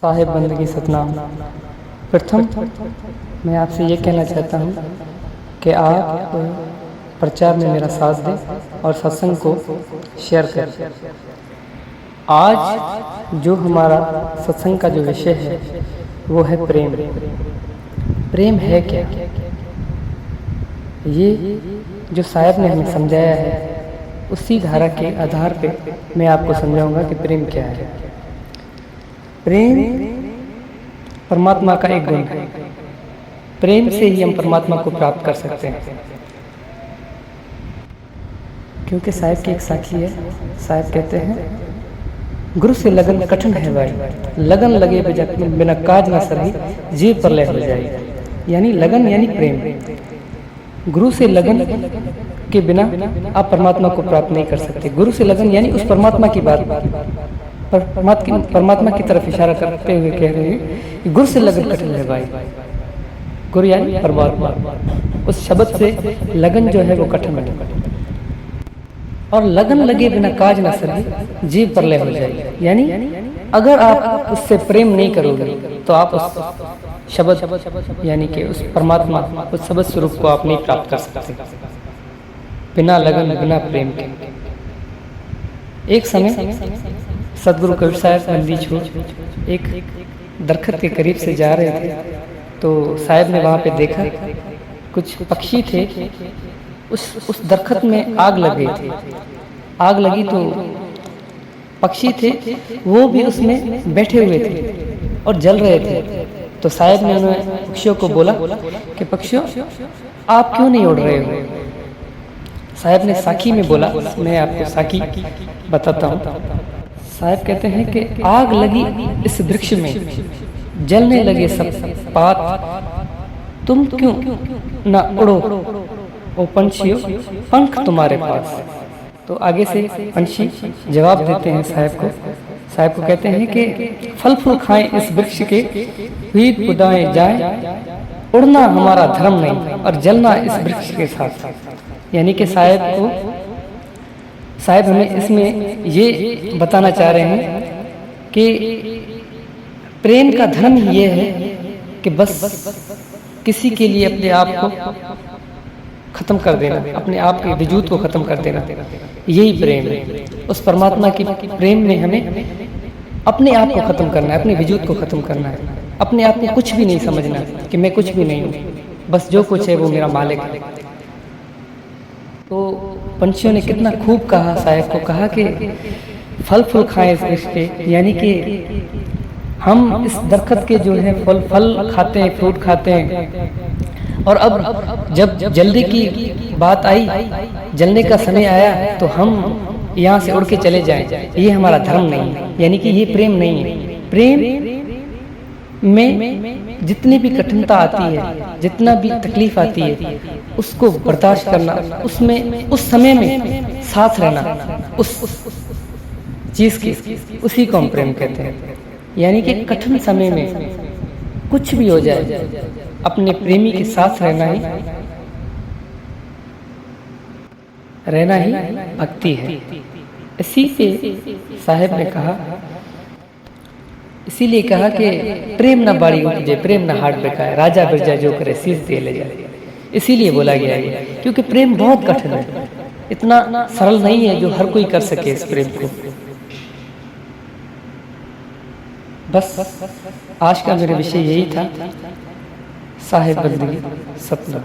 साहिब बंदगी सतनाम। प्रथम मैं आपसे ये कहना चाहता हूँ कि आप प्रचार में मेरा साथ दें और सत्संग को शेयर करें। आज जो हमारा सत्संग का जो विषय है वो है प्रेम। प्रेम है क्या? ये जो साहिब ने हमें समझाया है उसी धारा के आधार पे मैं आपको समझाऊंगा कि प्रेम क्या है। प्रेम परमात्मा का एक गुण है। प्रेम से ही हम परमात्मा को प्राप्त कर सकते हैं। क्योंकि साहिब की एक साखी है। साहिब कहते हैं, गुरु से लगन कठिन है भाई, लगन लगे बिना काज न सरही, जीव प्रलय हो जाए। यानी लगन यानी प्रेम। गुरु से लगन के बिना आप परमात्मा को प्राप्त नहीं कर सकते। गुरु से लगन यानी उस परमात्मा की बात, परमात्मा की तरफ इशारा करते हुए कह रहे हैं कि गुरु से लगन कठिन है भाई। गुरु यानी परमात्मा। उस शब्द से लगन जो है वो कठिन है। और लगन लगे बिना काज ना सके, जीव प्रलय हो जाए। यानी अगर आप उससे प्रेम नहीं करोगे तो आप उस शब्द यानी कि उस परमात्मा, उस शब्द स्वरूप को आप नहीं प्राप्त कर सकते बिना लगन बिना प्रेम के। एक समय सदगुरु कबीर साहब मंदी छोड़ एक दरख्त के करीब से जा रहे थे तो साहब ने वहाँ पे देखा कुछ पक्षी थे। उस दरख्त में आग लग गई थी। आग लगी तो पक्षी थे वो भी उसमें बैठे हुए थे और जल रहे थे। तो साहब ने उन्हें पक्षियों को बोला कि पक्षियों आप क्यों नहीं उड़ रहे हो? साहब ने साखी में बोला, मैं आपको साखी बताता हूँ। साहब कहते हैं कि आग लगी इस वृक्ष में, जलने लगे सब पात, तुम क्यों ना उड़ो ओ पंछियों, पंख तुम्हारे पास। तो आगे से पंछी जवाब देते हैं साहब को। साहब को कहते हैं कि फल फूल खाएं इस वृक्ष के, वीर उड़ाएं जाए, उड़ना हमारा धर्म नहीं और जलना इस वृक्ष के साथ। यानी कि साहब हमें इसमें ये बताना चाह रहे हैं कि प्रेम का धर्म ही ये है कि बस किसी के लिए अपने आप को खत्म कर देना, अपने आप के वजूद को खत्म कर देना, यही प्रेम है। उस परमात्मा की प्रेम में हमें अपने आप को खत्म करना है, अपने वजूद को खत्म करना है, अपने आप को कुछ भी नहीं समझना कि मैं कुछ भी नहीं हूँ, बस जो कुछ है वो मेरा मालिक है। तो पंछियों ने कितना खूब कहा, साहब को कहा कि फल फूल खाएं इस वृक्ष के, यानी कि हम इस दरख्त के जो है फल खाते हैं, फ्रूट खाते हैं। और अब जब जल्दी की बात आई, जलने का समय आया तो हम यहाँ से उड़ के चले जाएं, ये हमारा धर्म नहीं है। यानी कि ये प्रेम नहीं है। प्रेम में जितनी भी कठिनता आती है, जितना भी तकलीफ आती है, उसको बर्दाश्त करना, उसमें उस समय में साथ रहना, उस चीज की, उसी को हम प्रेम कहते हैं। यानी कि कठिन समय में कुछ भी हो जाए, अपने प्रेमी के साथ रहना ही भक्ति है। इसी पे साहब ने कहा, इसीलिए कहा कि प्रेम न बाड़ी उपजे, प्रेम न हाट बिकाए, राजा बिरजा जो करे शीश दे ले जाए। इसीलिए बोला गया है क्योंकि प्रेम बहुत कठिन है, इतना सरल नहीं है जो हर कोई कर सके इस प्रेम को। बस आज का मेरा विषय यही था, साहिब बंदगी सतनाम।